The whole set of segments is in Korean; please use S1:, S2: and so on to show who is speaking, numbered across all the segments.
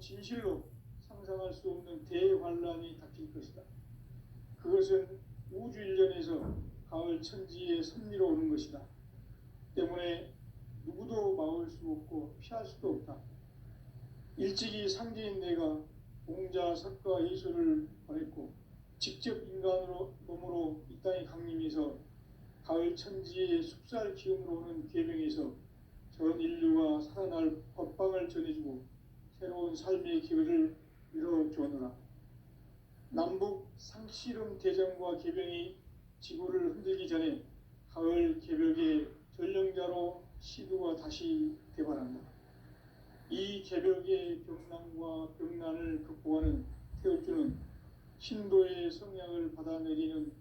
S1: 진실로 상상할 수 없는 대환란이 닥칠 것이다. 그것은 우주 일련에서 가을 천지의 섭리로 오는 것이다. 때문에 누구도 막을 수 없고 피할 수도 없다. 일찍이 상제인 내가 공자, 석가, 예수를 보냈고 직접 인간으로 몸으로 이 땅에 강림해서 가을 천지의 숲살 기운으로 오는 계명에서 전 인류가 살아날 법방을 전해주고 새로운 삶의 기회를 이뤄주었노라. 남북 상씨름 대전과 개병이 지구를 흔들기 전에 가을 개벽의 전령자로 시두가 다시 대발한다. 이 개벽의 병난과 병난을 극복하는 태울주는 신도의 성향을 받아내리는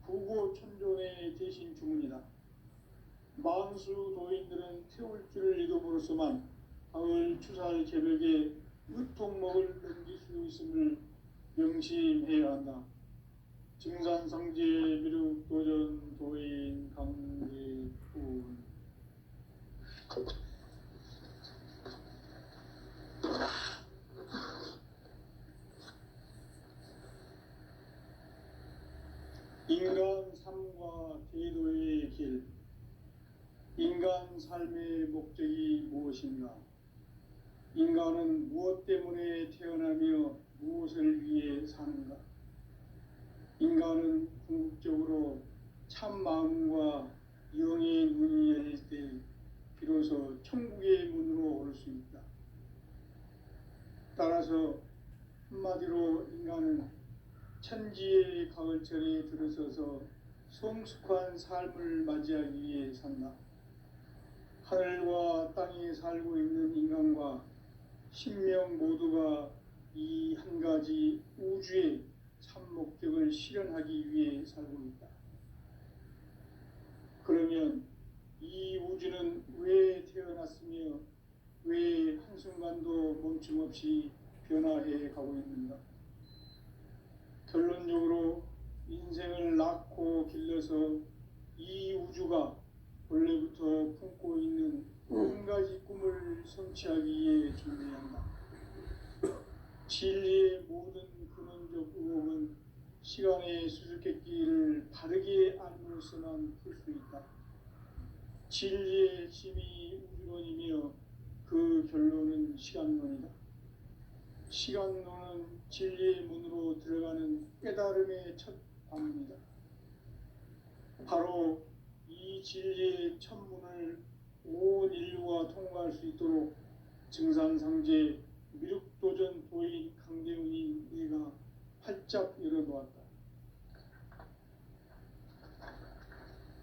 S1: 구고천존의 대신 주문이다. 만수 도인들은 태울주를 이름으로서만 가을 추살 개벽의 으통목을 넘길 수 있음을 명심해야 한다. 증산상제 미륵 도전 도인 강제군. 인간 삶과 제도의 길. 인간 삶의 목적이 무엇인가? 인간은 무엇 때문에 태어나며 무엇을 위해 사는가? 인간은 궁극적으로 참 마음과 영의 문이 열릴 때 비로소 천국의 문으로 올 수 있다. 따라서 한마디로 인간은 천지의 가을철에 들어서서 성숙한 삶을 맞이하기 위해 산다. 하늘과 땅에 살고 있는 인간과 신명 모두가 이 한 가지 우주의 참 목적을 실현하기 위해 살고 있다. 그러면 이 우주는 왜 태어났으며 왜 한순간도 멈춤없이 변화해 가고 있는가? 결론적으로 인생을 낳고 길러서 이 우주가 원래부터 품고 있는 한 가지 꿈을 성취하기 위해 준비한다. 진리의 모든 근원적 의혹은 시간의 수수께끼를 바르게 알므로서만 풀 수 있다. 진리의 핵심이 우주론이며 그 결론은 시간론이다. 시간론은 진리의 문으로 들어가는 깨달음의 첫 방문이다. 바로 이 진리의 첫 문을 온 인류가 통과할 수 있도록 증산상제 미륵도전 도인 강대훈이 내가 활짝 열어놓았다.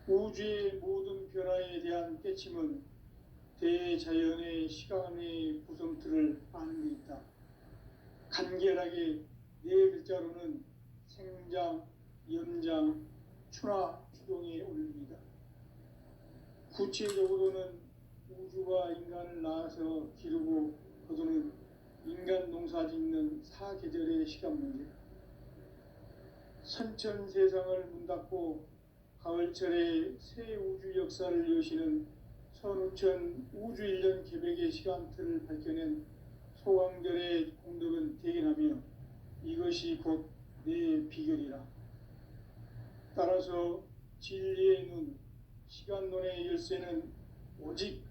S1: 우주의 모든 변화에 대한 깨침은 대자연의 시간의 구성틀을 아는 데 있다. 간결하게 네 글자로는 생장, 연장, 추나 추동에 올립니다. 구체적으로는 우주가 인간을 낳아서 기르고 거두는 인간 농사 짓는 사계절의 시간 문제. 선천 세상을 문 닫고 가을철에 새 우주 역사를 여시는 선우천 우주 일년 계백의 시간틀을 밝혀낸 소강절의 공덕은 대견하며 이것이 곧 내 비결이라. 따라서 진리의 눈, 시간론의 열쇠는 오직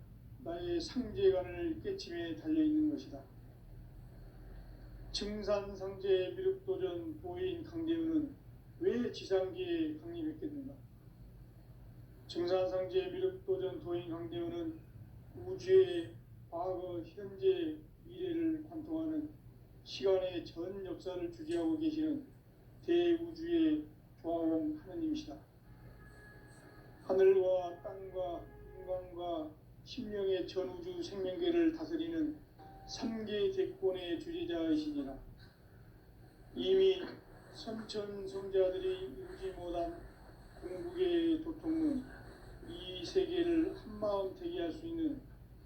S1: 나의 상제관을 깨침에 달려있는 것이다. 증산상제 미륵도전 도인 강대훈은 왜 지상기에 강림했겠는가? 증산상제 미륵도전 도인 강대훈은 우주의 과거, 현재, 미래를 관통하는 시간의 전 역사를 주재하고 계시는 대우주의 조화원 하느님이시다. 하늘과 땅과 인간과 신명의 전우주 생명계를 다스리는 3계 대권의 주재자이시니라. 이미 선천성자들이 이루지 못한 궁극의 도통은 이 세계를 한마음 되게 할 수 있는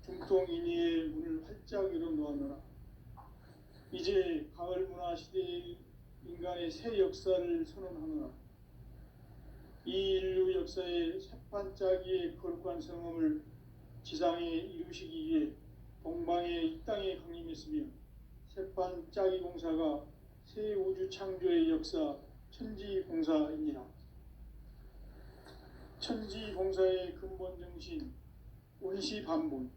S1: 중통인의의 문을 활짝 열어놓았노라. 이제 가을 문화 시대의 인간의 새 역사를 선언하노라. 이 인류 역사의 새판짜기의 거룩한 성험을 지상에 이루시기 위해 동방의 이 땅에 강림했으며 새판 활짝이 공사가 새 우주 창조의 역사 천지공사입니다. 천지공사의 근본 정신 원시반본.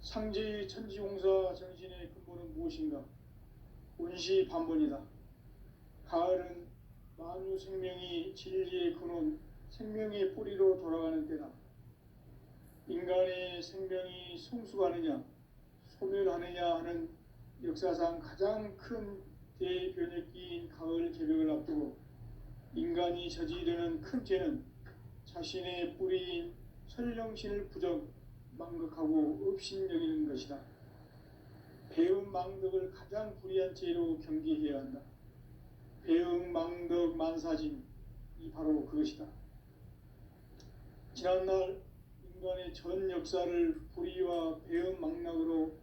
S1: 상제의 천지공사 정신의 근본은 무엇인가? 원시반본이다. 가을은 만유 생명이 진리의 근원, 생명의 뿌리로 돌아가는 때다. 인간의 생명이 성숙하느냐, 소멸하느냐 하는 역사상 가장 큰 대변혁기인 가을 개벽을 앞두고 인간이 저지르는 큰 죄는 자신의 뿌리인 설령신을 부정, 망극하고 업신여기는 것이다. 배음 망덕을 가장 불의한 죄로 경계해야 한다. 배음 망덕 만사짐이 바로 그것이다. 지난날 인간의 전 역사를 불의와 배음 망락으로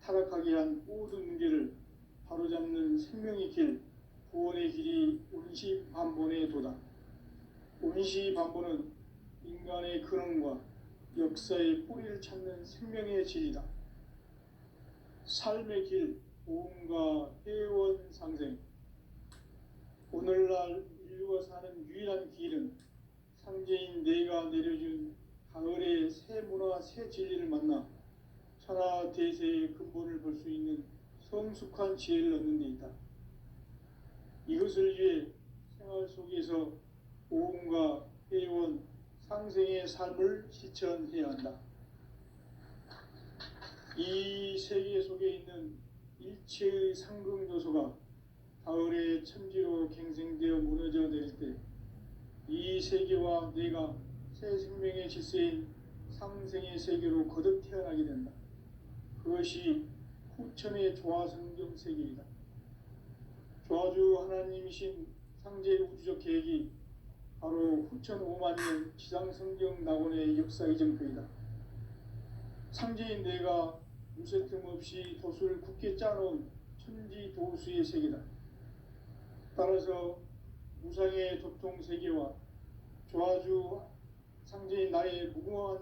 S1: 타락하게 한 모든 문제를 바로잡는 생명의 길, 구원의 길이 원시반본의 도다. 원시반본은 인간의 근원과 역사의 뿌리를 찾는 생명의 질이다. 삶의 길, 보험과 회원 상생. 오늘날 인류가 사는 유일한 길은 상제인 내가 내려준 가을의 새 문화, 새 진리를 만나 천하 대세의 근본을 볼 수 있는 성숙한 지혜를 얻는 데 있다. 이것을 위해 생활 속에서 보험과 회원, 상생의 삶을 실천해야 한다. 이 세계 속에 있는 일체의 상극 요소가 가을의 천지로 갱생되어 무너져 내릴 때 이 세계와 내가 새 생명의 질서인 상생의 세계로 거듭 태어나게 된다. 그것이 후천의 조화성경 세계이다. 조화주 하나님이신 상제의 우주적 계획이 바로 후천 5만년 지상성경 낙원의 역사 이정표이다. 상제인 내가 무쇠 틈 없이 도수를 굳게 짜놓은 천지도수의 세계다. 따라서 무상의 도통 세계와 조화주 상제인 나의 무궁한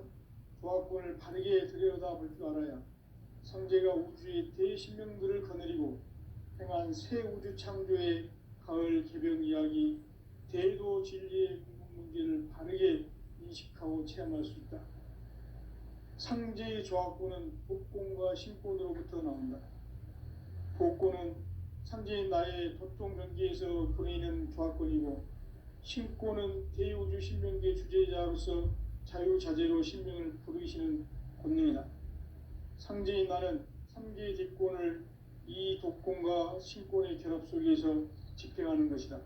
S1: 조화권을 바르게 들여다볼 줄 알아야 상제가 우주의 대신명들을 거느리고 행한 새 우주 창조의 가을 개벽 이야기, 대도 진리의 궁극 문제를 바르게 인식하고 체험할 수 있다. 상제의 조화권은 복권과 신권으로부터 나온다. 복권은 상제인 나의 도통 경계에서 보내는 조화권이고, 신권은 대우주 신명계 주제자로서 자유자재로 신명을 부르시는 권능이다. 상제인 나는 3개의 뒷권을 이 독권과 신권의 결합 속에서 집행하는 것이다.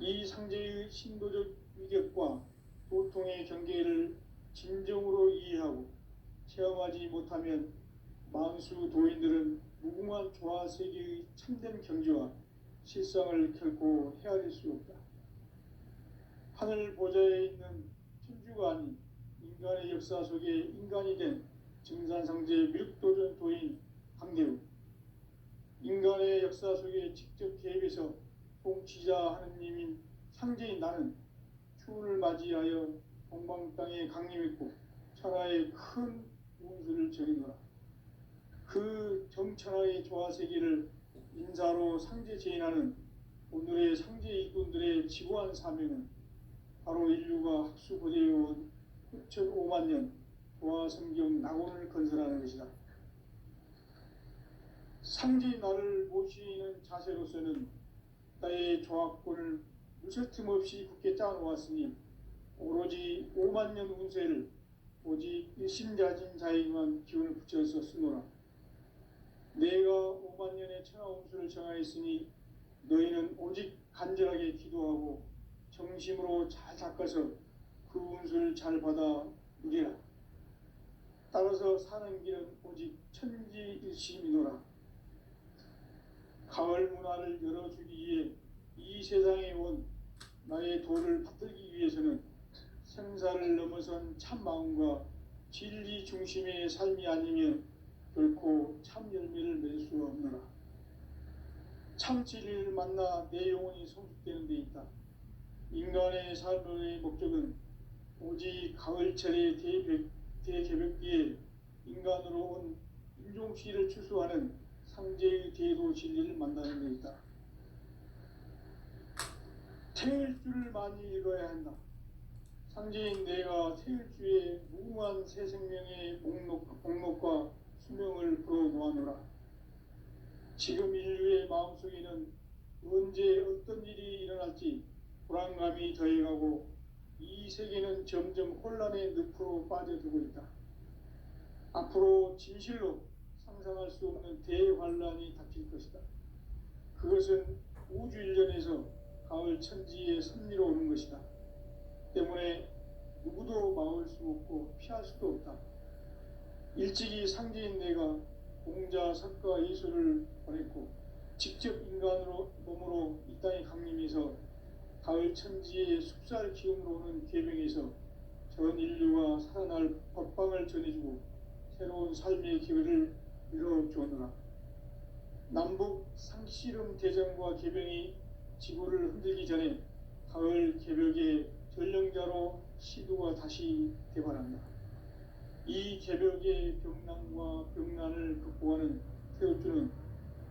S1: 이 상제의 신도적 위격과 도통의 경계를 진정으로 이해하고 체험하지 못하면 만수 도인들은 무궁한 조화세계의 참된 경지와 실상을 결코 헤아릴 수 없다. 하늘 보좌에 있는 천주가 아닌 인간의 역사 속에 인간이 된 증산상제 밀도전 도인 강대우, 인간의 역사 속에 직접 개입해서 통치자 하느님인 상제인 나는 추운을 맞이하여 동방 땅에 강림했고 천하의 큰 운수를 저리노라. 그 정천하의 조화세계를 인사로 상제 제인하는 오늘의 상제 일꾼들의 지고한 사명은 바로 인류가 학수고대해온 9,5만 년 조화성경 낙원을 건설하는 것이다. 상제인 나를 모시는 자세로서는 나의 조화권을 무쇠 틈 없이 굳게 짜놓았으니 오로지 5만 년 운세를 오직 일심자진 자에게만 기운을 붙여서 쓰노라. 내가 5만 년의 천하 운수를 정하였으니 너희는 오직 간절하게 기도하고 정심으로 잘 닦아서 그 운수를 잘 받아 누리라. 따라서 사는 길은 오직 천지일심이노라. 가을 문화를 열어주기 위해 이 세상에 온 나의 도를 받들기 위해서는 생사를 넘어선 참 마음과 진리 중심의 삶이 아니면 결코 참 열매를 맺을 수 없노라. 참 진리를 만나 내 영혼이 성숙되는 데 있다. 인간의 삶의 목적은 오직 가을철의 대개벽기에 인간으로 온 인종시를 추수하는 상제의 대도 진리를 만나는 데 있다. 태일주를 많이 읽어야 한다. 상제인 내가 태일주의 무궁한 새 생명의 목록과 수명을 풀어놓아노라. 지금 인류의 마음속에는 언제 어떤 일이 일어날지 불안감이 더해가고 이 세계는 점점 혼란의 늪으로 빠져들고 있다. 앞으로 진실로 상상할 수 없는 대환란이 닥칠 것이다. 그것은 우주 일련에서 가을 천지의 섭리로 오는 것이다. 때문에 누구도 막을 수 없고 피할 수도 없다. 일찍이 상제인 내가 공자, 석가, 예수를 보냈고 직접 인간으로 몸으로 이 땅에 강림해서 가을 천지의 숲살 기운으로 오는 계명에서 전 인류가 살아날 법방을 전해주고 새로운 삶의 기회를 이뤄주었노라. 남북 상씨름 대전과 계병이 지구를 흔들기 전에 가을 개벽의 전령자로 시도가 다시 개발한다. 이 개벽의 병난과 병난을 극복하는 태울주는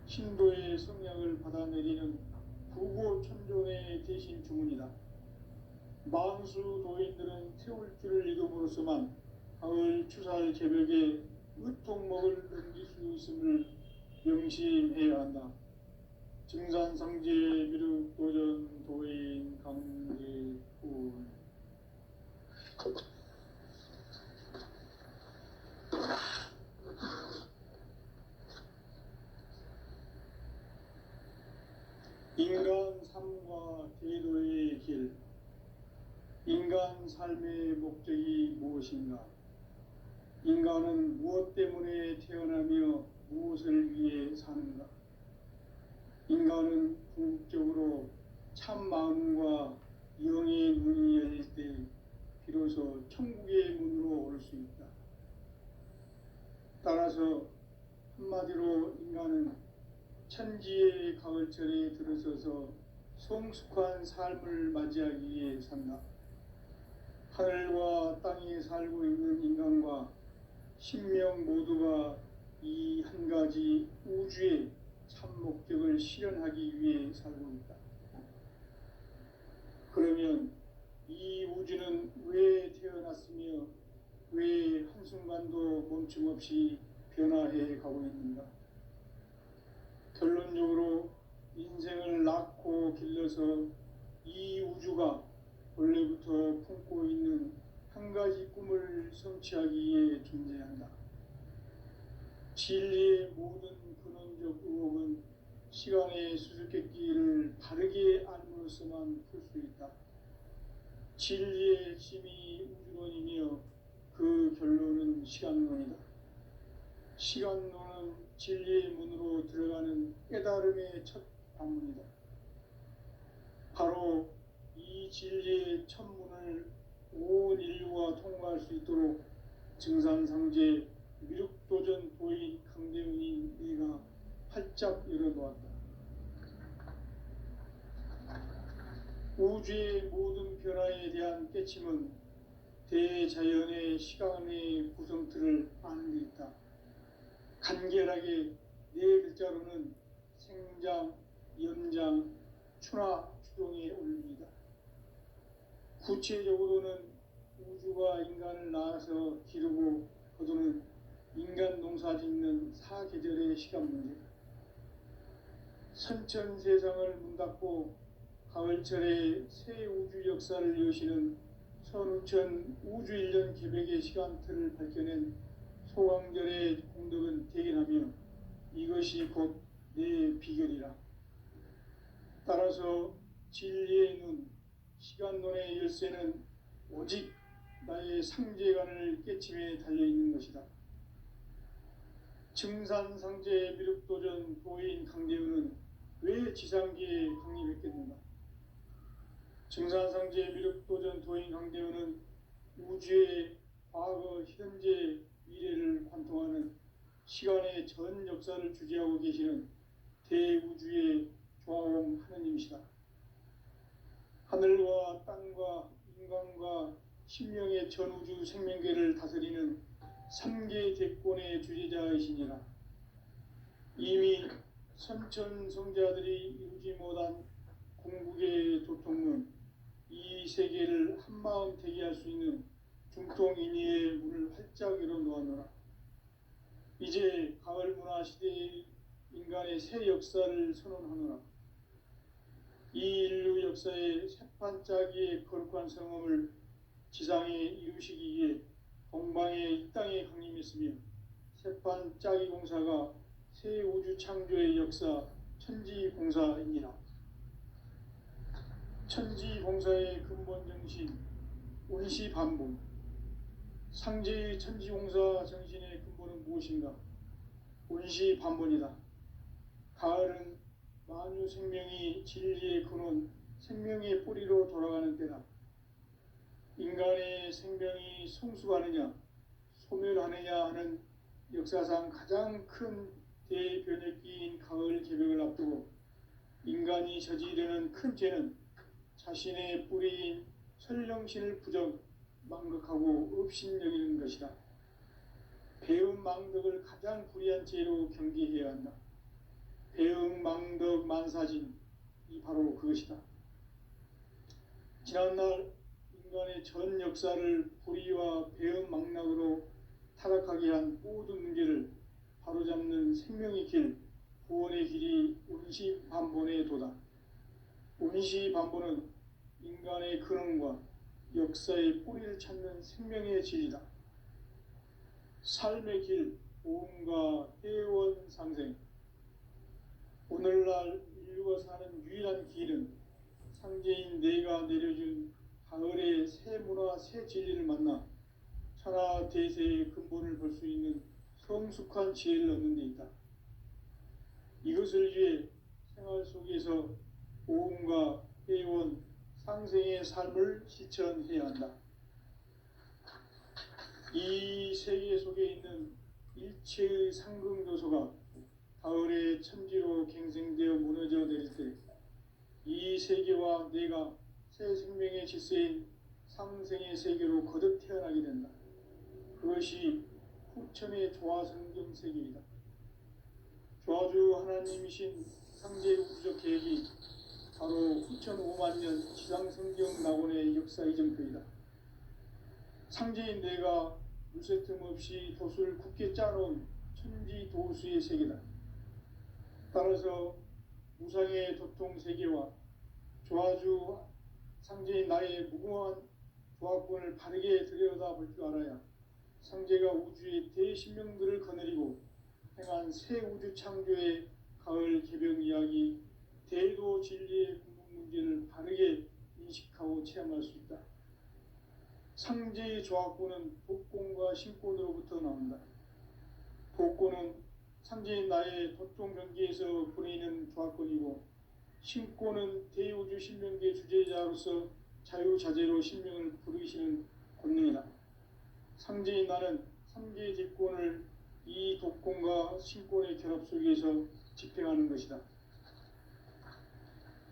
S1: 신도의 성약을 받아내리는 부고천존의 대신 주문이다. 만수 도인들은 태울주를 읽음으로써만 가을 추살 개벽에 으통목을 넘길 수 있음을 명심해야 한다. 증산상제 미륵도전 도인 강제훈. 인간 삶과 대도의 길. 인간 삶의 목적이 무엇인가? 인간은 무엇 때문에 태어나며 무엇을 위해 사는가? 인간은 궁극적으로 참 마음과 영의 눈이 열릴 때 비로소 천국의 문으로 올 수 있다. 따라서 한마디로 인간은 천지의 가을철에 들어서서 성숙한 삶을 맞이하기 위해 산다. 하늘과 땅에 살고 있는 인간과 신명 모두가 이 한 가지 우주의 참 목적을 실현하기 위해 살고 있다. 그러면 이 우주는 왜 태어났으며 왜 한순간도 멈춤 없이 변화해 가고 있는가? 결론적으로 인생을 낳고 길러서 이 우주가 원래부터 품고 있는 한 가지 꿈을 성취하기 위해 존재한다. 진리의 모든 근원적 의혹은 시간의 수수께끼를 바르게 알므로써만 풀 수 있다. 진리의 핵심이 우주론이며 그 결론은 시간론이다. 시간론은 진리의 문으로 들어가는 깨달음의 첫 방문이다. 바로 이 진리의 첫 문을 온 인류가 통과할 수 있도록 증산상제 미륵도전 도인 강대훈이 네가 활짝 열어놓았다. 우주의 모든 변화에 대한 깨침은 대자연의 시간의 구성틀을 아는 데 있다. 간결하게 네 글자로는 생장, 연장, 추나 추동의 원리이다. 구체적으로는 우주가 인간을 낳아서 기르고 거두는 인간 농사 짓는 사계절의 시간 문제다. 선천 세상을 문 닫고 가을철에 새 우주 역사를 여시는 선우천 우주일년 계백의 시간틀을 밝혀낸 소강절의 공덕은 대견하며 이것이 곧 내 비결이라. 따라서 진리의 눈, 시간론의 열쇠는 오직 나의 상제관을 깨침에 달려있는 것이다. 증산상제 미륵도전 도인 강대훈은 왜 지상계에 강림했겠는가? 증산상제 미륵도전 도인 강대훈은 우주의 과거, 현재, 미래를 관통하는 시간의 전 역사를 주재하고 계시는 대우주의 조화옴 하느님이시다. 하늘과 땅과 인간과 신명의 전우주 생명계를 다스리는 삼계 대권의 주재자이시니라. 이미 선천성자들이 이루지 못한 궁극의 도통은 이 세계를 한마음 되게 할 수 있는 중통인의의 문을 활짝 열어 놓았노라. 이제 가을 문화 시대의 인간의 새 역사를 선언하노라. 이 인류 역사의 새판짜기의 거룩한 성험을 지상에 이루시기 위해 동방의 이 땅에 강림했으며 새판짜기 공사가 새 우주 창조의 역사 천지공사이니라. 천지공사의 근본 정신 운시반복. 상제의 천지공사 정신의 근본은 무엇인가? 운시반복이다. 가을은 만유 생명이 진리의 근원, 생명의 뿌리로 돌아가는 때다. 인간의 생명이 성숙하느냐, 소멸하느냐 하는 역사상 가장 큰 대변혁기인 가을 개벽을 앞두고 인간이 저지르는 큰 죄는 자신의 뿌리인 설령신을 부정, 망극하고 업신여기는 것이다. 배음 망덕을 가장 불의한 죄로 경계해야 한다. 배음 망덕 만사진이 바로 그것이다. 지난날 인간의 전 역사를 불의와 배음 망락으로 타락하게 한 모든 문제를 바로잡는 생명의 길, 구원의 길이 운시반본의 도다. 운시반본은 인간의 근원과 역사의 뿌리를 찾는 생명의 진리다. 삶의 길, 보험과 회원 상생. 오늘날 인류가 사는 유일한 길은 상제인 내가 내려준 가을의 새 문화, 새 진리를 만나 천하 대세의 근본을 볼 수 있는 성숙한 지혜를 얻는 데 있다. 이것을 위해 생활 속에서 보험과 회원, 상생의 삶을 실천해야 한다. 이 세계 속에 있는 일체의 상승조소가 가을의 천지로 갱생되어 무너져 내릴 때 이 세계와 내가 새 생명의 질서인 상생의 세계로 거듭 태어나게 된다. 그것이 후천의 조화성경 세계이다. 조화주 하나님이신 상제 우주적 계획이 바로 후천 5만 년 지상성경 낙원의 역사 이전표이다. 상제인 내가 물새 틈 없이 도수를 굳게 짜놓은 천지 도수의 세계다. 따라서 무상의 도통 세계와 조화주 상제인 나의 무궁한 조화권을 바르게 들여다볼 줄 알아야 상제가 우주의 대신명들을 거느리고 행한 새 우주 창조의 가을 개벽 이야기, 대도 진리의 궁극 문제를 바르게 인식하고 체험할 수 있다. 상제의 조화권은 복권과 신권으로부터 나온다. 복권은 상제인 나의 도통 경계에서 보내는 조화권이고, 신권은 대우주 신명계 주제자로서 자유자재로 신명을 부르시는 권능이다. 상제인 나는 상계 집권을 이 독권과 신권의 결합 속에서 집행하는 것이다.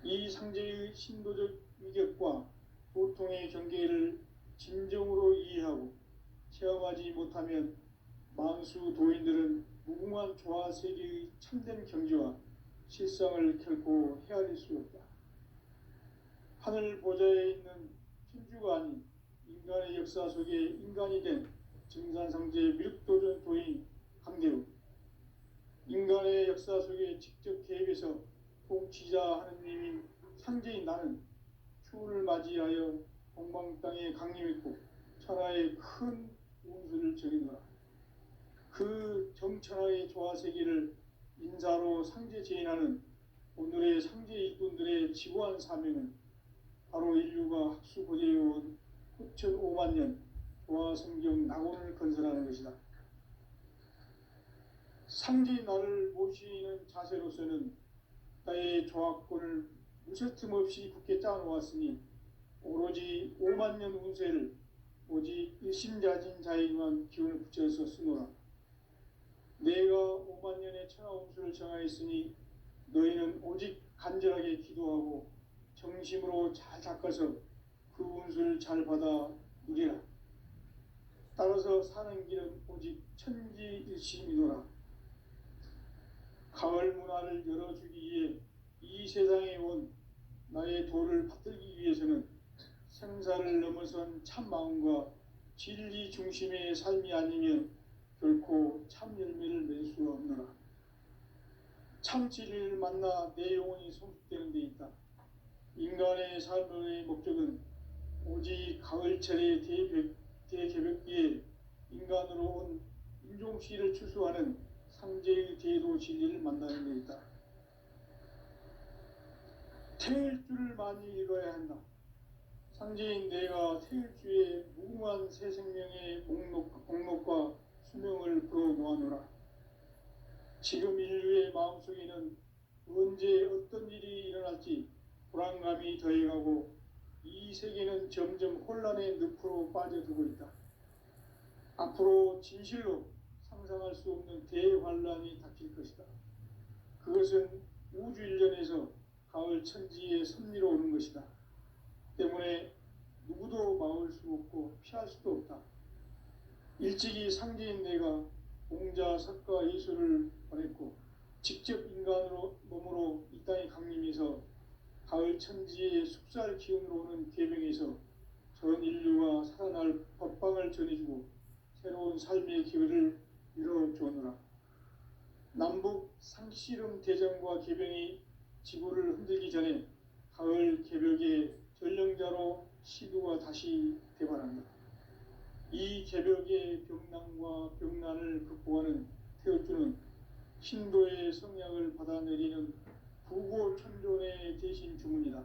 S1: 이 상제의 신도적 위격과 도통의 경계를 진정으로 이해하고 체험하지 못하면 만수 도인들은 무궁한 조화 세계의 참된 경지와 실상을 결코 헤아릴 수 없다. 하늘 보좌에 있는 천주가 아닌 인간의 역사 속에 인간이 된 증산상제 미륵도전 도인 강대우, 인간의 역사 속에 직접 개입해서 통치자 하느님인 상제인 나는 추운을 맞이하여 동방 땅에 강림했고 천하의 큰 운수를 정해노라. 그 정천하의 조화세계를 인사로 상제 제인하는 오늘의 상제 일꾼들의 지고한 사명은 바로 인류가 학수고대해온 후천 5만 년 조화성경 낙원을 건설하는 것이다. 상제인 나를 모시는 자세로서는 나의 조화권을 무쇠틈 없이 굳게 짜놓았으니 오로지 5만 년 운세를 오직 일심자진 자에게만 기운을 붙여서 쓰노라. 내가 5만 년의 천하 운수를 정하였으니 너희는 오직 간절하게 기도하고 정심으로 잘 닦아서 그 운수를 잘 받아 누리라. 따라서 사는 길은 오직 천지일심이노라. 가을 문화를 열어주기 위해 이 세상에 온 나의 도를 받들기 위해서는 생사를 넘어선 참 마음과 진리 중심의 삶이 아니면 결코 참 열매를 맺을 수 없노라. 참 진리를 만나 내 영혼이 성숙되는 데 있다. 인간의 삶의 목적은 오직 가을철의 대개벽기에 인간으로 온 인종시를 추수하는 상제의 대도 진리를 만나는 데 있다. 태일주를 많이 읽어야 한다. 상제인 내가 태일주의 무궁한 새 생명의 목록과 수명을 풀어놓아노라. 지금 인류의 마음속에는 언제 어떤 일이 일어날지 불안감이 더해가고 이 세계는 점점 혼란의 늪으로 빠져들고 있다. 앞으로 진실로 상상할 수 없는 대환란이 닥칠 것이다. 그것은 우주 일련에서 가을 천지의 섭리로 오는 것이다. 때문에 누구도 막을 수 없고 피할 수도 없다. 일찍이 상제인 내가 공자, 석가, 예수를 보냈고 직접 인간으로 몸으로 이 땅에 강림해서 가을 천지의 숙살 기운으로 오는 계명에서 전 인류가 살아날 법방을 전해주고 새로운 삶의 기회를 열어주었노라. 남북 상씨름 대전과 계병이 지구를 흔들기 전에 가을 개벽의 전령자로 시두가 다시 대발한다. 이 개벽의 병난과 병난을 극복하는 태엽주는 신도의 성약을 받아내리는 부고천존의 대신 주문이다.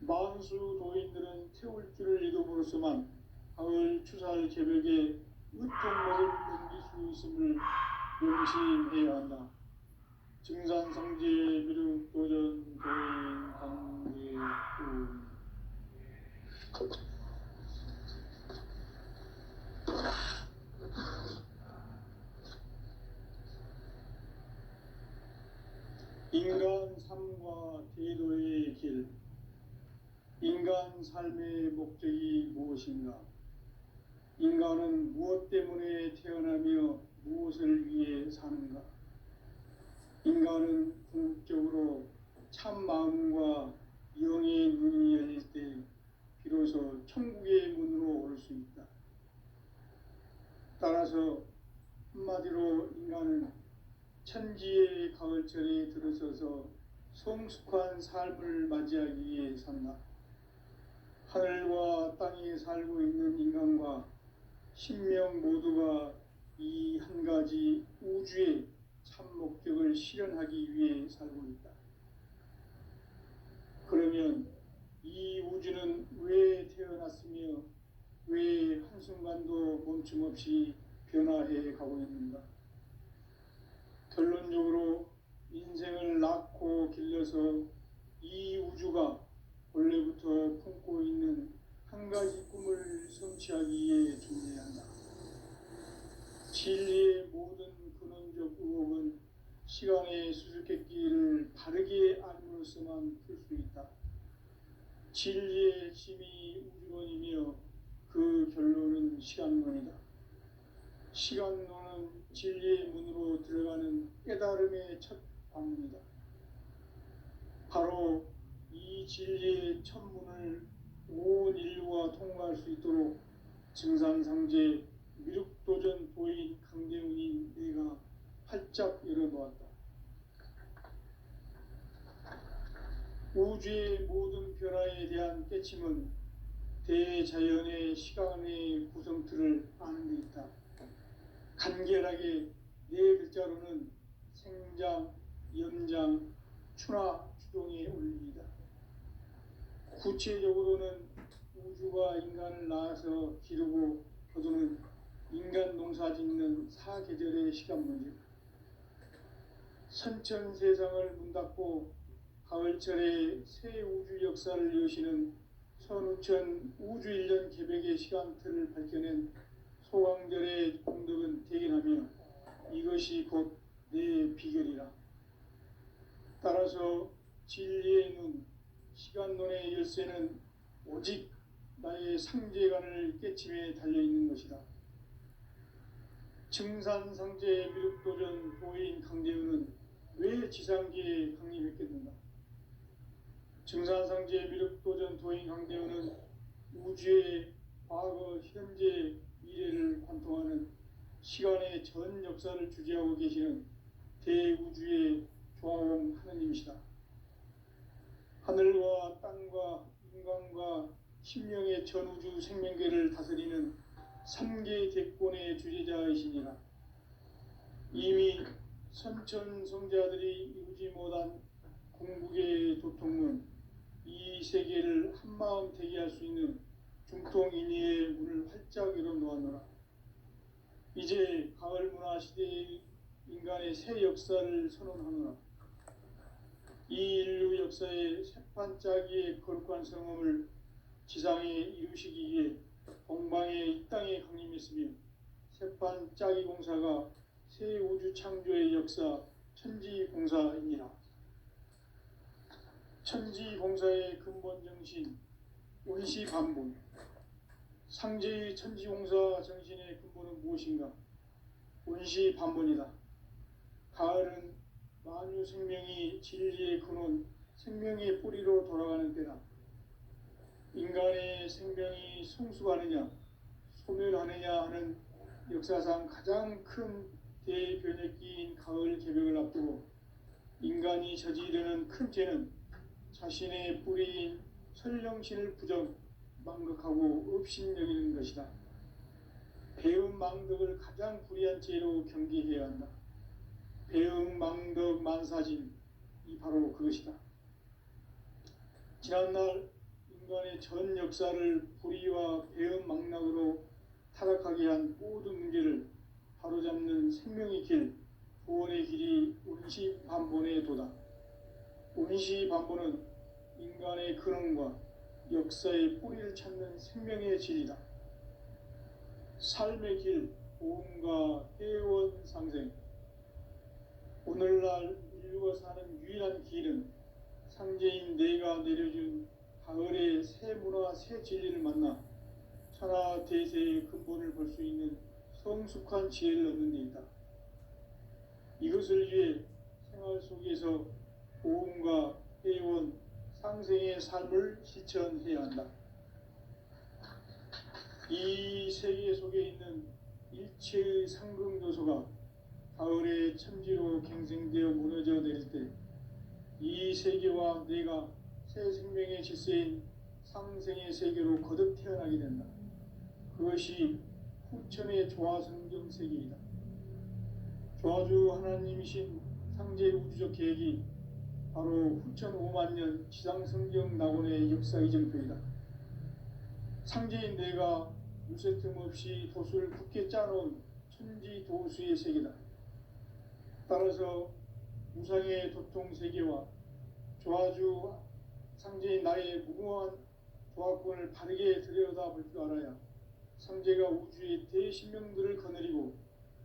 S1: 만수 도인들은 태울주를 이름으로서만 가을 추살 개벽의 으통목을 넘길 수 있음을 명심해야 한다. 증산상제 미륵도전 도인 강대훈. 인간 삶과 대도의 길. 인간 삶의 목적이 무엇인가? 인간은 무엇 때문에 태어나며 무엇을 위해 사는가? 인간은 궁극적으로 참 마음과 영의 눈이 열릴 때 비로소 천국의 문으로 올 수 있다. 따라서 한마디로 인간은 천지의 가을철에 들어서서 성숙한 삶을 맞이하기 위해 산다. 하늘과 땅에 살고 있는 인간과 신명 모두가 이 한 가지 우주의 참 목적을 실현하기 위해 살고 있다. 그러면 이 우주는 왜 태어났으며 왜 한순간도 멈춤없이 변화해 가고 있는가? 결론적으로 인생을 낳고 길러서 이 우주가 원래부터 품고 있는 한 가지 꿈을 성취하기 위해 존재한다. 진리의 모든 근원적 의혹은 시간의 수수께끼를 바르게 알므로써만 풀 수 있다. 진리의 핵심이 우주론이며 그 결론은 시간론이다. 시간론은 진리의 문으로 들어가는 깨달음의 첫 방문이다. 바로 이 진리의 첫 문을 온 인류가 통과할 수 있도록 증산상제 미륵도전 도인 강대훈이 내가 활짝 열어놓았다. 우주의 모든 변화에 대한 깨침은 대자연의 시간의 구성틀을 아는 데 있다. 간결하게 네 글자로는 생장, 연장, 추나, 추동의 원리이다. 구체적으로는 우주가 인간을 낳아서 기르고 거두는 인간 농사 짓는 사계절의 시간문제. 선천세상을 문닫고 가을철에 새 우주 역사를 여시는 선우천 우주일년 개벽의 시간틀을 밝혀낸 소강절의 공덕은 대견하며 이것이 곧 내 비결이라. 따라서 진리의 눈, 시간론의 열쇠는 오직 나의 상제관을 깨침에 달려있는 것이다. 증산상제 미륵도전 도인 강대훈은 지상계에 강림했겠는가. 증산상제 미륵도전 도인 강대원은 우주의 과거, 현재, 미래를 관통하는 시간의 전 역사를 주재하고 계시는 대우주의 조화원 하느님이시다. 하늘과 땅과 인간과 신명의 전우주 생명계를 다스리는 3계 대권의 주재자이시니라. 이미 선천성자들이 이루지 못한 궁극의 도통문, 이 세계를 한마음 되게 할 수 있는 중통인의의 문을 활짝 열어놓았노라. 이제 가을 문화 시대의 인간의 새 역사를 선언하노라. 이 인류 역사의 새판짜기의 거룩한 성험을 지상에 이루시기 위해 동방의 이 땅에 강림했으며 새판짜기 공사가 새 우주 창조의 역사 천지공사이니라. 천지공사의 근본 정신 원시반본. 상제의 천지공사 정신의 근본은 무엇인가? 원시반본이다. 가을은 만유 생명이 진리의 근원, 생명의 뿌리로 돌아가는 때다. 인간의 생명이 성숙하느냐, 소멸하느냐 하는 역사상 가장 큰 대변혁기인 가을 개벽을 앞두고 인간이 저지르는 큰 죄는 자신의 뿌리인 설령신을 망각하고 업신여기는 것이다. 배은망덕을 가장 불의한 죄로 경계해야 한다. 배은망덕 만사진이 바로 그것이다. 지난날 인간의 전 역사를 불의와 배은망락으로 타락하게 한 모든 문제를 바로잡는 생명의 길, 구원의 길이 원시반본의 도다. 원시반본은 인간의 근원과 역사의 뿌리를 찾는 생명의 질이다. 삶의 길, 보험과 회원 상생. 오늘날 인류가 사는 유일한 길은 상제인 내가 내려준 가을의 새 문화, 새 진리를 만나 천하 대세의 근본을 볼 수 있는 성숙한 지혜를 얻는 데 있다. 이것을 위해 생활 속에서 보험과 회원, 상생의 삶을 실천해야 한다. 이 세계 속에 있는 일체의 상승요소가 가을의 천지로 갱생되어 무너져 내릴 때 이 세계와 내가 새 생명의 질서인 상생의 세계로 거듭 태어나게 된다. 그것이 후천의 조화성경 세계이다. 조화주 하나님이신 상제 우주적 계획이 바로 후천 5만 년 지상성경 낙원의 역사 이정표이다. 상제인 내가 유세 틈 없이 도수를 굳게 짜놓은 천지 도수의 세계다. 따라서 무상의 도통 세계와 조화주 상제인 나의 무궁한 조화권을 바르게 들여다볼 줄 알아야 상제가 우주의 대신명들을 거느리고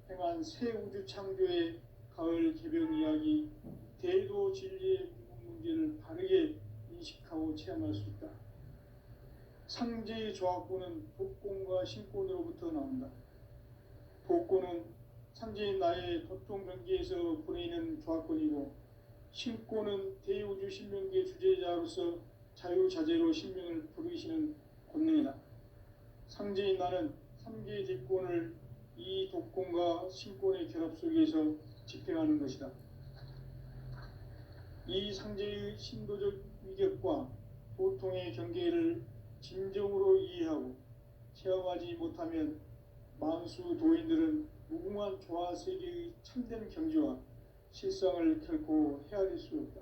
S1: 행한 새 우주 창조의 가을 개변 이야기, 대도 진리의 궁극 문제를 바르게 인식하고 체험할 수 있다. 상제의 조화권은 복권과 신권으로부터 나온다. 복권은 상제인 나의 도통 경계에서 보내는 조화권이고, 신권은 대우주 신명계 주제자로서 자유자재로 신명을 부르시는 권능이다. 상제인 나는 3개의 대권을 이 독권과 신권의 결합 속에서 집행하는 것이다. 이 상제의 신도적 위격과 도통의 경계를 진정으로 이해하고 체험하지 못하면 만수 도인들은 무궁한 조화 세계의 참된 경지와 실상을 결코 헤아릴 수 없다.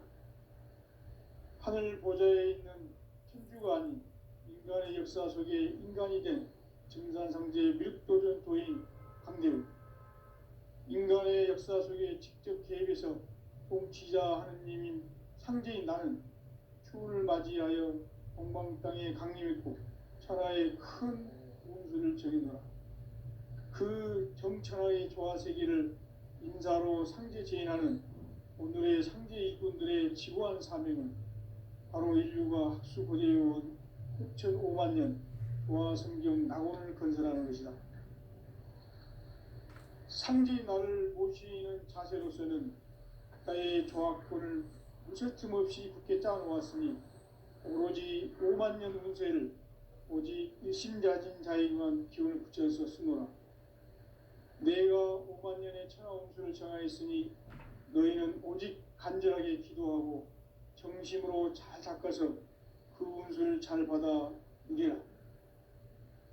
S1: 하늘 보좌에 있는 천주가 아닌 인간의 역사 속에 인간이 된 증산상제 미륵도전 도인 강대우, 인간의 역사 속에 직접 개입해서 통치자 하느님인 상제인 나는 추운을 맞이하여 동방 땅에 강림했고 천하의 큰 운수를 정해놓아. 그 정천하의 조화세계를 인사로 상제 제인하는 오늘의 상제 일꾼들의 지고한 사명은 바로 인류가 학수고대해온 6,5만 년 조화성경 낙원을 건설하는 것이다. 상제인 나를 모시는 자세로서는 나의 조합권을 무쇠틈 없이 굳게 짜놓았으니 오로지 5만 년 운세를 오직 일심자진 자에게만 기운을 붙여서 쓰노라. 내가 5만 년의 천하 운수를 정하였으니 너희는 오직 간절하게 기도하고 정심으로 잘 닦아서 그 운수를 잘 받아 누리라.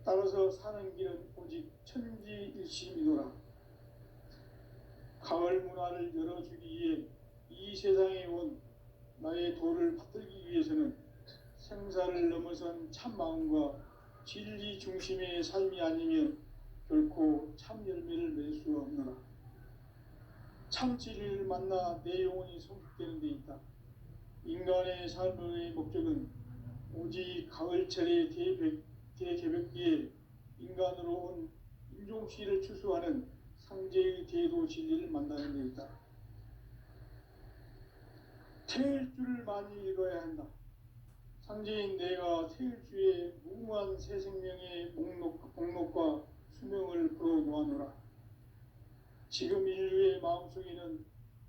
S1: 따라서 사는 길은 오직 천지일심이노라. 가을 문화를 열어주기 위해 이 세상에 온 나의 도를 받들기 위해서는 생사를 넘어선 참 마음과 진리 중심의 삶이 아니면 결코 참 열매를 맺을 수 없노라. 참 진리를 만나 내 영혼이 성숙되는 데 있다. 인간의 삶의 목적은 오직 가을철의 대개벽기에 인간으로 온 인종시를 추수하는 상제의 대도 진리를 만나는 데 있다. 태일주를 많이 읽어야 한다. 상제인 내가 태일주의 무궁한 새 생명의 목록과 수명을 풀어놓아노라. 지금 인류의 마음속에는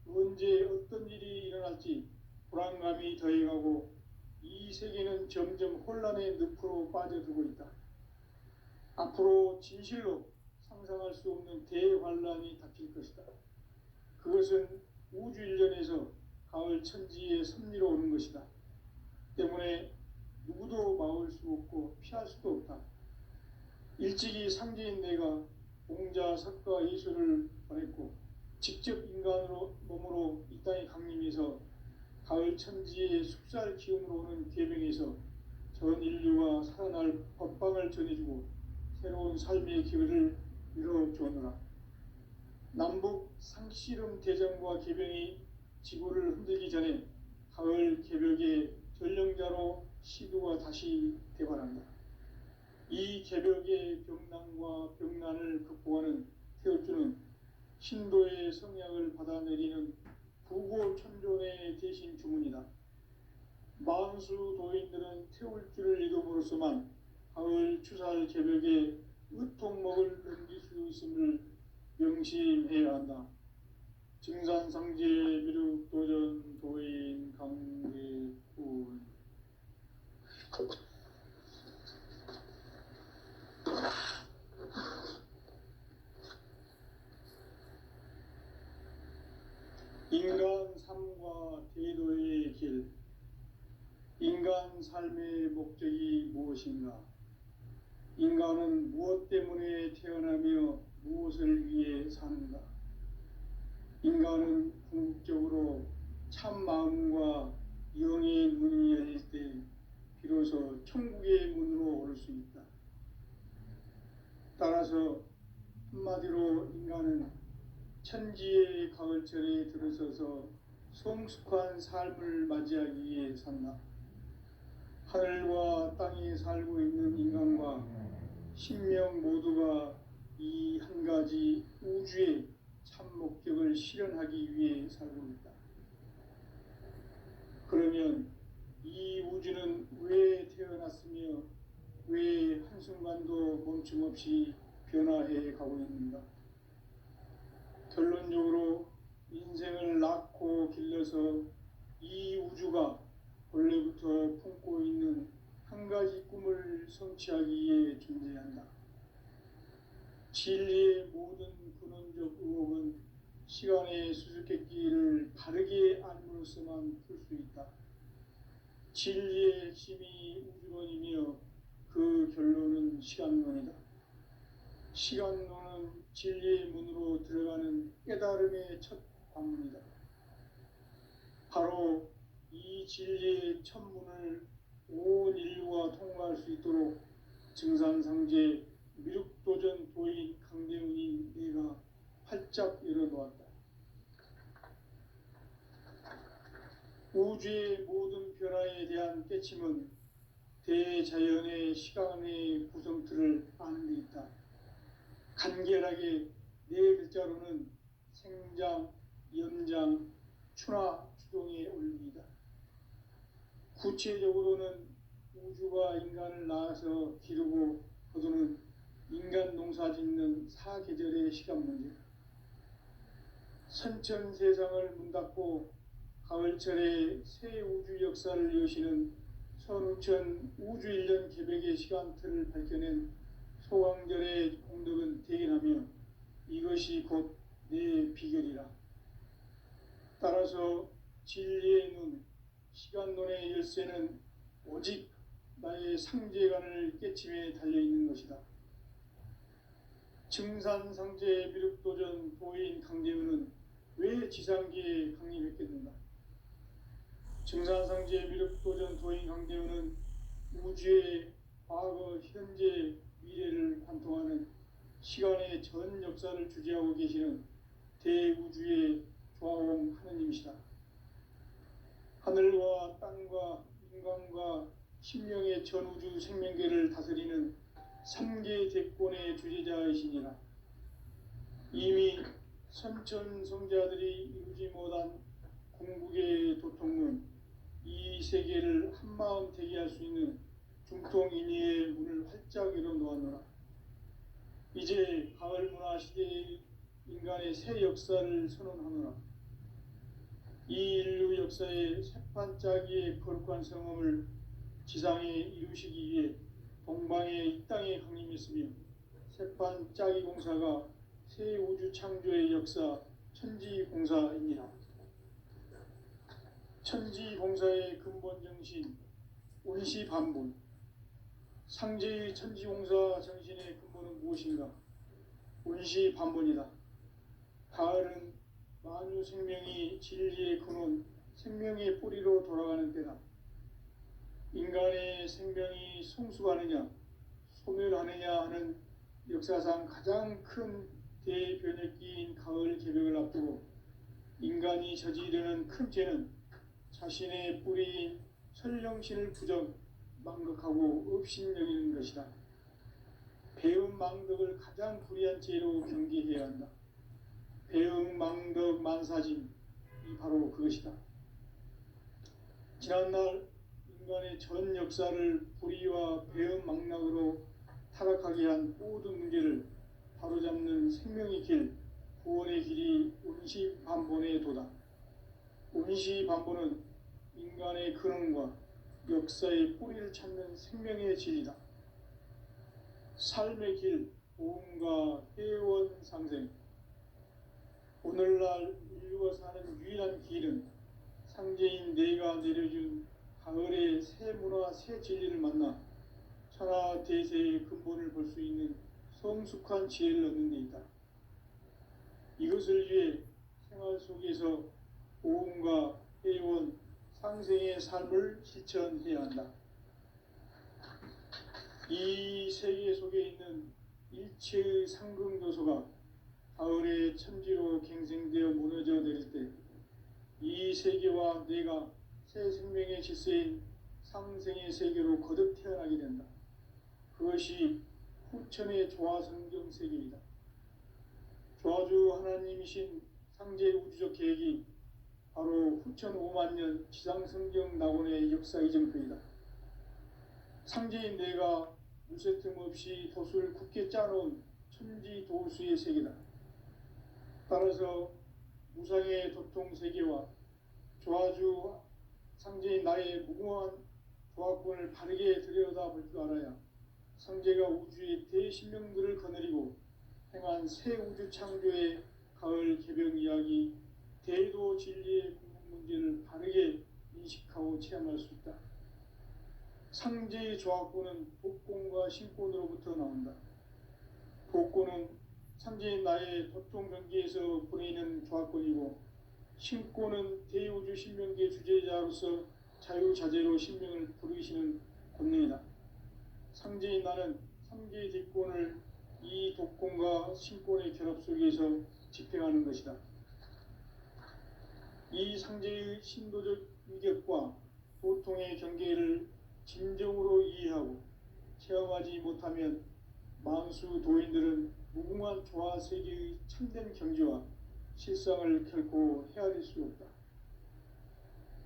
S1: 언제 어떤 일이 일어날지 불안감이 더해가고 이 세계는 점점 혼란의 늪으로 빠져들고 있다. 앞으로 진실로 상상할 수 없는 대환란이 닥칠 것이다. 그것은 우주 일련에서 가을 천지의 섭리로 오는 것이다. 때문에 누구도 막을 수 없고 피할 수도 없다. 일찍이 상제인 내가 공자, 석가, 예수를 보냈고 직접 인간으로 몸으로 이 땅에 강림해서 가을 천지의 숙살 기운으로 오는 계명에서 전 인류가 살아날 법방을 전해주고 새로운 삶의 기회를 이뤄주었노라. 남북 상씨름 대전과 계병이 지구를 흔들기 전에 가을 개벽의 전령자로 시도가 다시 대발한다. 이 개벽의 병난과 병난을 극복하는 태울주는 신도의 성약을 받아내리는 부고천존의 대신 주문이다. 만수 도인들은 태울주를 이름으로서만 가을 추살 개벽의 의통목을 넘길 수 있음을 명심해야 한다. 증산상제 미륵도전 도인 강대군. 인간 삶과 대도의 길. 인간 삶의 목적이 무엇인가? 인간은 무엇 때문에 태어나며 무엇을 위해 사는가? 인간은 궁극적으로 참 마음과 영의 문이 열릴 때 비로소 천국의 문으로 오를 수 있다. 따라서 한마디로 인간은 천지의 가을철에 들어서서 성숙한 삶을 맞이하기 위해 산다. 하늘과 땅에 살고 있는 인간과 신명 모두가 이 한 가지 우주의 참 목적을 실현하기 위해 살고 있다. 그러면 이 우주는 왜 태어났으며 왜 한순간도 멈춤없이 변화해 가고 있는가? 결론적으로 인생을 낳고 길러서 이 우주가 원래부터 품고 있는 한 가지 꿈을 성취하기 위해 존재한다. 진리의 모든 근원적 의혹은 시간의 수수께끼를 바르게 알므로서만 풀 수 있다. 진리의 핵심이 우주론이며 그 결론은 시간론이다. 시간론은 진리의 문으로 들어가는 깨달음의 첫 관문이다. 바로 이 진리의 첫 문을 온 인류가 통과할 수 있도록 증산상제 미륵도전 도인 강대훈이 내가 활짝 열어놓았다. 우주의 모든 변화에 대한 깨침은 대자연의 시간의 구성틀을 아는 데 있다. 간결하게 네 글자로는 생장, 연장, 추나, 추동의 원리이다. 구체적으로는 우주가 인간을 낳아서 기르고 거두는 인간 농사 짓는 사계절의 시간 문제다. 선천 세상을 문 닫고 가을철에 새 우주 역사를 여시는 선우천 우주일년 개백의 시간틀을 밝혀낸 소강절의 공덕은 대견하며 이것이 곧 내 비결이라. 따라서 진리의 눈, 시간론의 열쇠는 오직 나의 상제관을 깨침에 달려있는 것이다. 증산상제 미륵도전 도인 강대우는 왜 지상기에 강림했겠는가? 증산상제 미륵도전 도인 강대우는 우주의 과거, 현재, 미래를 관통하는 시간의 전 역사를 주재하고 계시는 대우주의 조화공 하느님이시다. 하늘과 땅과 인간과 신명의 전우주 생명계를 다스리는 삼계 대권의 주재자이시니라. 이미 선천성자들이 이루지 못한 궁극의 도통문, 이 세계를 한마음 되게 할 수 있는 중통인의의 문을 활짝 열어놓았노라. 이제 가을 문화 시대의 인간의 새 역사를 선언하노라. 이 인류 역사의 새판짜기의 거룩한 성험을 지상에 이루시기 위해 동방의 이 땅에 강림했으며 새판짜기 공사가 새 우주 창조의 역사 천지공사입니다. 천지공사의 근본 정신 운시반분. 상제의 천지공사 정신의 근본은 무엇인가? 운시반분이다. 가을은 만유 생명이 진리의 근원, 생명의 뿌리로 돌아가는 때다. 인간의 생명이 성숙하느냐, 소멸하느냐 하는 역사상 가장 큰 대변혁기인 가을 개벽을 앞두고 인간이 저지르는 큰 죄는 자신의 뿌리인 설령신을 부정, 망극하고 업신여기는 것이다. 배음 망덕을 가장 불의한 죄로 경계해야 한다. 배음 망덕 만사짐이 바로 그것이다. 지난날 인간의 전 역사를 불의와 배음 망락으로 타락하게 한 모든 문제를 바로잡는 생명의 길, 구원의 길이 운시반본의 도다. 운시반본은 인간의 근원과 역사의 뿌리를 찾는 생명의 진리다. 삶의 길, 보험과 회원 상생. 오늘날 인류가 사는 유일한 길은 상제인 내가 내려준 가을의 새 문화, 새 진리를 만나 천하 대세의 근본을 볼 수 있는 성숙한 지혜를 얻는 데 있다. 이것을 위해 생활 속에서 보험과 회원, 상생의 삶을 실천해야 한다. 이 세계 속에 있는 일체의 상승도소가 가을의 천지로 갱생되어 무너져 내릴 때 이 세계와 내가 새 생명의 질서인 상생의 세계로 거듭 태어나게 된다. 그것이 후천의 조화성경 세계이다. 조화주 하나님이신 상제 우주적 계획이 바로 후천 5만 년 지상성경 낙원의 역사 이전표이다. 상제인 내가 무쇠 틈 없이 돛을 굳게 짜놓은 천지 도수의 세계다. 따라서 무상의 도통 세계와 조화주 상제인 나의 무궁한 조화권을 바르게 들여다볼 줄 알아야 상제가 우주의 대신명들을 거느리고 행한 새 우주 창조의 가을 개벽 이야기, 대도 진리의 궁극 문제를 바르게 인식하고 체험할 수 있다. 상제의 조화권은 복권과 신권으로부터 나온다. 복권은 상제인 나의 도통 경계에서 보내는 조화권이고, 신권은 대우주 신명계 주제자로서 자유자재로 신명을 부르시는 권능이다. 상제인 나는 상제의 뒷권을 이 독권과 신권의 결합 속에서 집행하는 것이다. 이 상제의 신도적 위격과 도통의 경계를 진정으로 이해하고 체험하지 못하면 만수 도인들은 무궁한 조화 세계의 참된 경지와 실상을 결코 헤아릴 수 없다.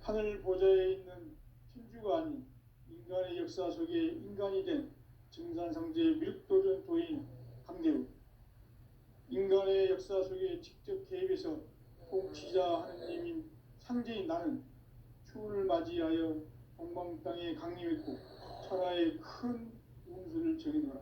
S1: 하늘 보좌에 있는 천주가 아닌 인간의 역사 속에 인간이 된 증산상제 미륵도전 도인 강대우, 인간의 역사 속에 직접 개입해서 통치자 하느님인 상제인 나는 추운을 맞이하여 동방 땅에 강림했고 철하에 큰 운수를 정해노라.